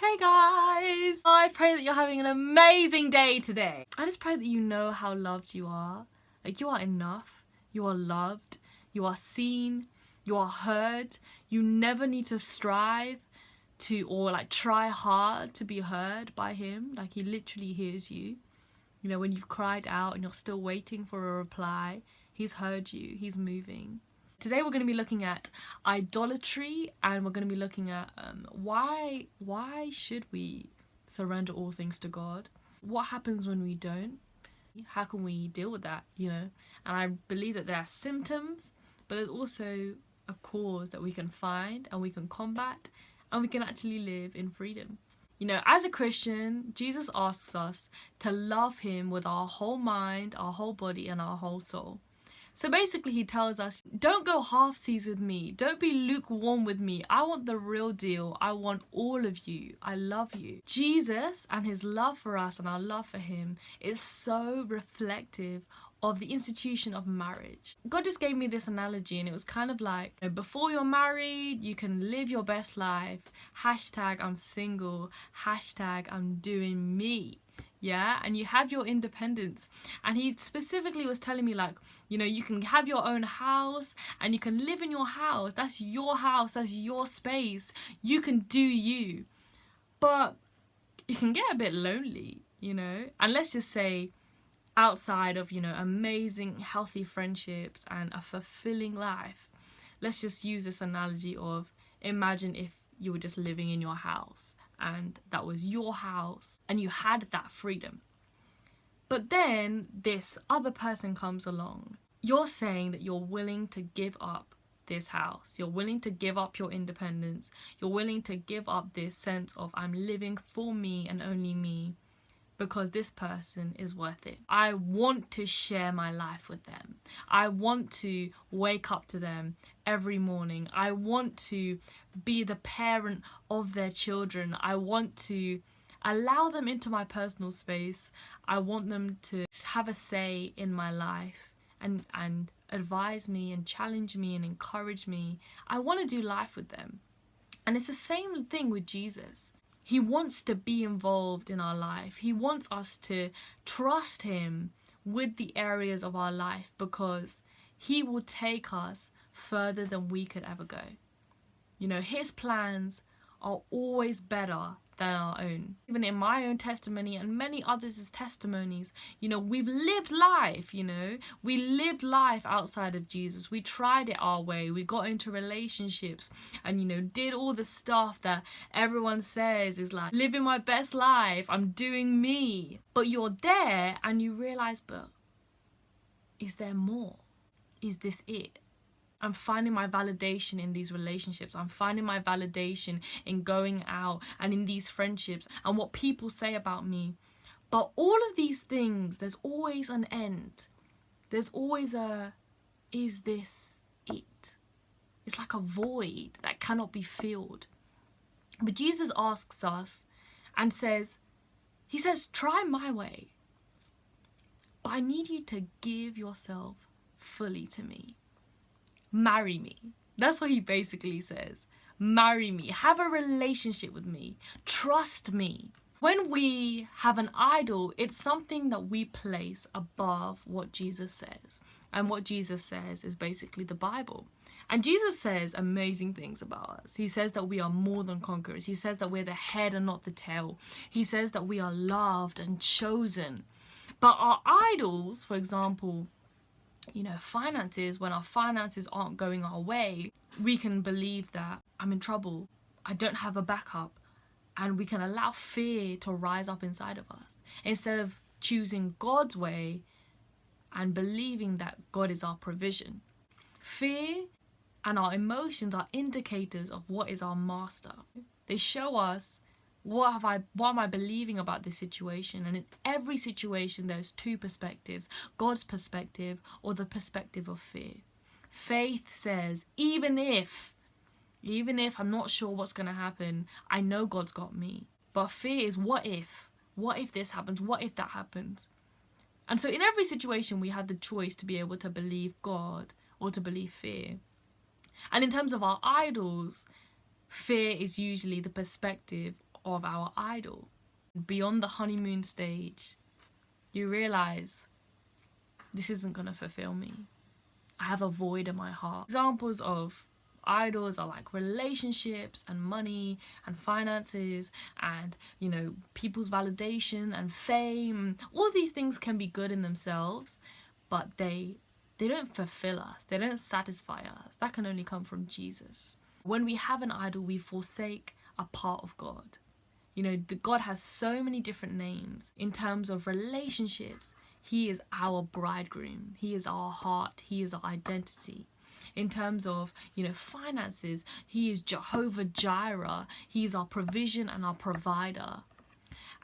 Hey guys! I pray that you're having an amazing day today. I just pray that you know how loved you are. Like, you are enough, you are loved, you are seen, you are heard. You never need to strive to or like try hard to be heard by him. Like, he literally hears you. You know, when you've cried out and you're still waiting for a reply, he's heard you, he's moving. Today we're going to be looking at idolatry, and we're going to be looking at why should we surrender all things to God? What happens when we don't? How can we deal with that, you know? And I believe that there are symptoms, but there's also a cause that we can find and we can combat, and we can actually live in freedom. You know, as a Christian, Jesus asks us to love him with our whole mind, our whole body, and our whole soul. So basically he tells us, don't go half-seas with me. Don't be lukewarm with me. I want the real deal. I want all of you. I love you. Jesus and his love for us and our love for him is so reflective of the institution of marriage. God just gave me this analogy, and it was kind of like, you know, before you're married, you can live your best life. Hashtag I'm single. Hashtag I'm doing me. Yeah, and you have your independence. And he specifically was telling me, like, you know, you can have your own house and you can live in your house. That's your house, that's your space. You can do you. But you can get a bit lonely, you know. And let's just say, outside of, you know, amazing healthy friendships and a fulfilling life, let's just use this analogy of, imagine if you were just living in your house and that was your house and you had that freedom. But then this other person comes along. You're saying that you're willing to give up this house. You're willing to give up your independence. You're willing to give up this sense of, I'm living for me and only me, because this person is worth it. I want to share my life with them. I want to wake up to them every morning. I want to be the parent of their children. I want to allow them into my personal space. I want them to have a say in my life and advise me and challenge me and encourage me. I want to do life with them. And it's the same thing with Jesus. He wants to be involved in our life. He wants us to trust him with the areas of our life, because he will take us further than we could ever go. You know, his plans are always better than our own. Even in my own testimony and many others' testimonies, you know, we've lived life, you know. We lived life outside of Jesus. We tried it our way. We got into relationships and, you know, did all the stuff that everyone says is like, living my best life, I'm doing me. But you're there and you realize, but is there more? Is this it? I'm finding my validation in these relationships. I'm finding my validation in going out and in these friendships and what people say about me. But all of these things, there's always an end. There's always a, is this it? It's like a void that cannot be filled. But Jesus asks us and says, he says, try my way. But I need you to give yourself fully to me. Marry me. That's what he basically says. Marry me. Have a relationship with me. Trust me. When we have an idol, it's something that we place above what Jesus says. And what Jesus says is basically the Bible. And Jesus says amazing things about us. He says that we are more than conquerors. He says that we're the head and not the tail. He says that we are loved and chosen. But our idols, for example, you know, finances, when our finances aren't going our way, we can believe that I'm in trouble, I don't have a backup, and we can allow fear to rise up inside of us instead of choosing God's way and believing that God is our provision. Fear and our emotions are indicators of what is our master. They show us, what am I believing about this situation? And in every situation, there's two perspectives: God's perspective or the perspective of fear. Faith says, even if I'm not sure what's going to happen, I know God's got me. But fear is, what if? What if this happens? What if that happens? And so in every situation, we have the choice to be able to believe God or to believe fear. And in terms of our idols, fear is usually the perspective of our idol. Beyond the honeymoon stage, you realize this isn't going to fulfill me. I have a void in my heart. Examples of idols are like relationships and money and finances and, you know, people's validation and fame. All these things can be good in themselves, but they don't fulfill us. They don't satisfy us. That can only come from Jesus. When we have an idol, we forsake a part of God. You know, God has so many different names. In terms of relationships, He is our bridegroom. He is our heart. He is our identity. In terms of, you know, finances, He is Jehovah Jireh. He is our provision and our provider.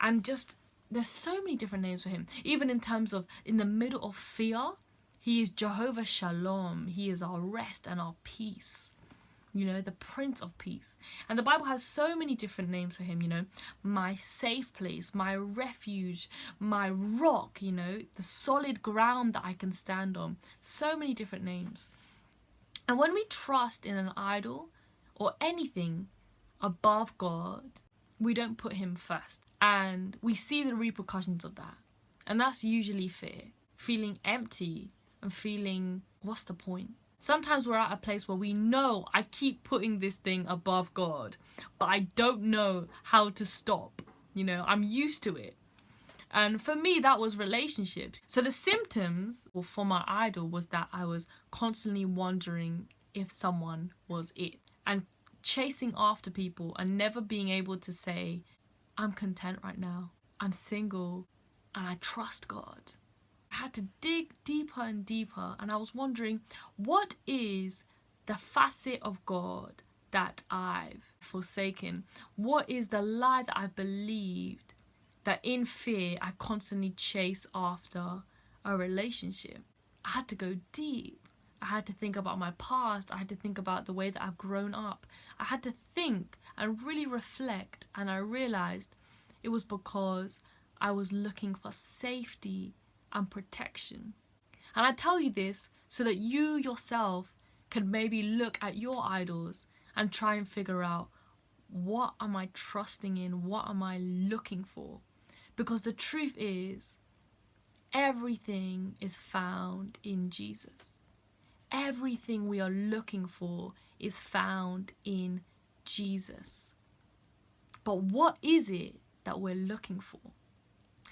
And just, there's so many different names for Him. Even in terms of, in the middle of fear, He is Jehovah Shalom. He is our rest and our peace. You know, the Prince of Peace. And the Bible has so many different names for Him, you know. My safe place, my refuge, my rock, you know, the solid ground that I can stand on. So many different names. And when we trust in an idol or anything above God, we don't put Him first. And we see the repercussions of that. And that's usually fear. Feeling empty and feeling, what's the point? Sometimes we're at a place where we know I keep putting this thing above God, but I don't know how to stop. You know, I'm used to it. And for me, that was relationships. So the symptoms for my idol was that I was constantly wondering if someone was it, and chasing after people and never being able to say, I'm content right now. I'm single and I trust God. I had to dig deeper and deeper, and I was wondering, what is the facet of God that I've forsaken? What is the lie that I've believed, that in fear I constantly chase after a relationship? I had to go deep. I had to think about my past. I had to think about the way that I've grown up. I had to think and really reflect, and I realized it was because I was looking for safety and protection. And I tell you this so that you yourself can maybe look at your idols and try and figure out, what am I trusting in? What am I looking for? Because the truth is, everything is found in Jesus. Everything we are looking for is found in Jesus. But what is it that we're looking for?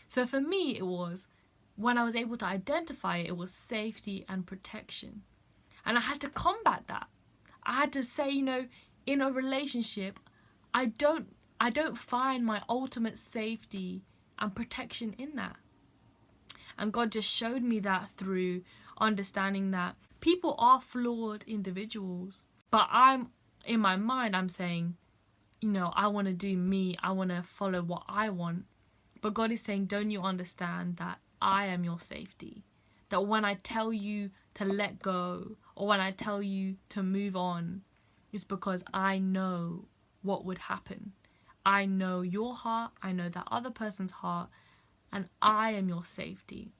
So for me, it was, when I was able to identify it, it was safety and protection. And I had to combat that. I had to say, you know, in a relationship, I don't find my ultimate safety and protection in that. And God just showed me that through understanding that people are flawed individuals. But in my mind, I'm saying, you know, I want to do me. I want to follow what I want. But God is saying, don't you understand that I am your safety? That when I tell you to let go, or when I tell you to move on, it's because I know what would happen. I know your heart, I know that other person's heart, and I am your safety.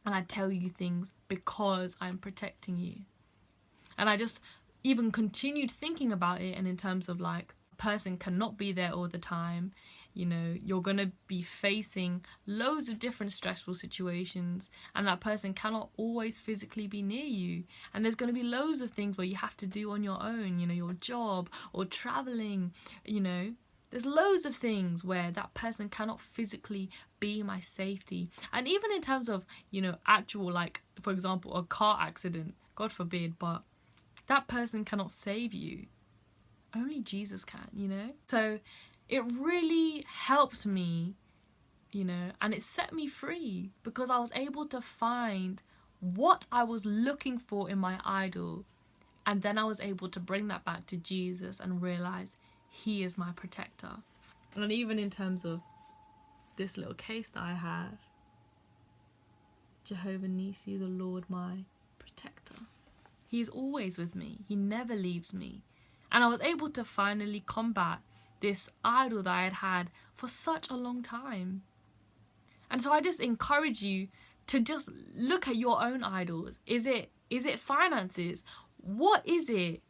And I tell you things because I'm protecting you. And I just even continued thinking about it, and in terms of like, a person cannot be there all the time. You know, you're going to be facing loads of different stressful situations, and that person cannot always physically be near you. And there's going to be loads of things where you have to do on your own, you know, your job or traveling, you know. There's loads of things where that person cannot physically be my safety. And even in terms of, you know, actual, like, for example, a car accident, God forbid, but that person cannot save you. Only Jesus can, you know. So it really helped me, you know, and it set me free, because I was able to find what I was looking for in my idol, and then I was able to bring that back to Jesus and realize He is my protector. And even in terms of this little case that I have, Jehovah Nissi, the Lord my protector. He is always with me. He never leaves me. And I was able to finally combat this idol that I had had for such a long time. And so I just encourage you to just look at your own idols. Is it finances? What is it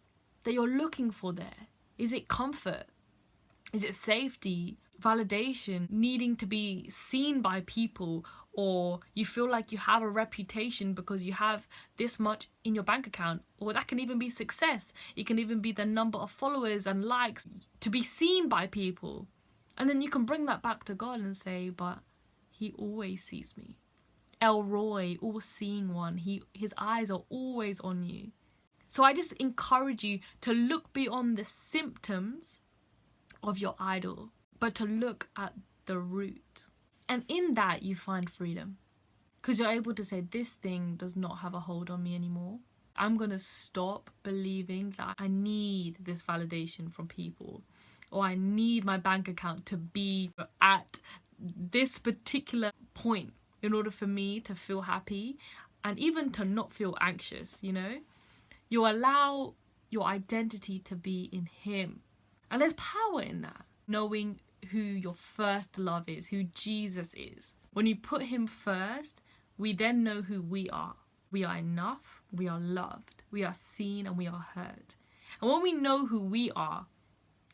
that you're looking for there? Is it comfort? Is it safety? validation, needing to be seen by people, or you feel like you have a reputation because you have this much in your bank account, or that can even be success. It can even be the number of followers and likes, to be seen by people. And then you can bring that back to God and say, but he always sees me. El Roy, all-seeing one, his eyes are always on you. So I just encourage you to look beyond the symptoms of your idol, but to look at the root. And in that you find freedom. Because you're able to say, this thing does not have a hold on me anymore. I'm going to stop believing that I need this validation from people, or I need my bank account to be at this particular point in order for me to feel happy and even to not feel anxious, you know? You allow your identity to be in him. And there's power in that. Knowing who your first love is, who Jesus is. When you put him first, we then know who we are. We are enough, we are loved, we are seen, and we are heard. And when we know who we are,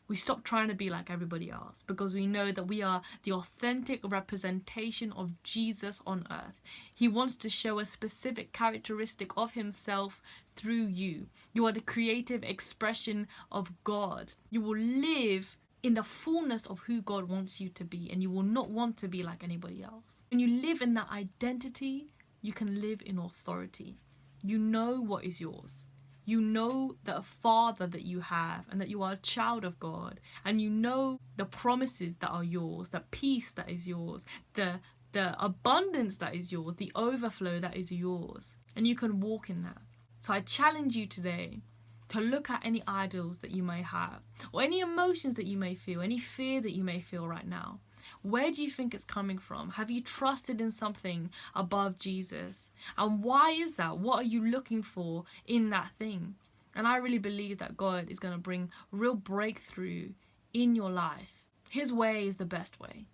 we stop trying to be like everybody else, because we know that we are the authentic representation of Jesus on earth. He wants to show a specific characteristic of himself through you. You are the creative expression of God. You will live in the fullness of who God wants you to be, and you will not want to be like anybody else. When you live in that identity, you can live in authority. You know what is yours. You know the Father that you have, and that you are a child of God, and you know the promises that are yours, the peace that is yours, the abundance that is yours, the overflow that is yours, and you can walk in that. So I challenge you today to look at any idols that you may have, or any emotions that you may feel, any fear that you may feel right now. Where do you think it's coming from? Have you trusted in something above Jesus? And why is that? What are you looking for in that thing? And I really believe that God is going to bring real breakthrough in your life. His way is the best way.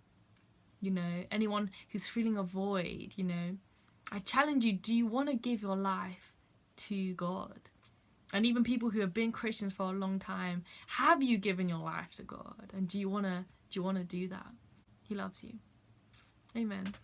You know, anyone who's feeling a void, you know, I challenge you, do you want to give your life to God? And even people who have been Christians for a long time, have you given your life to God? And do you want to do that? He loves you. Amen.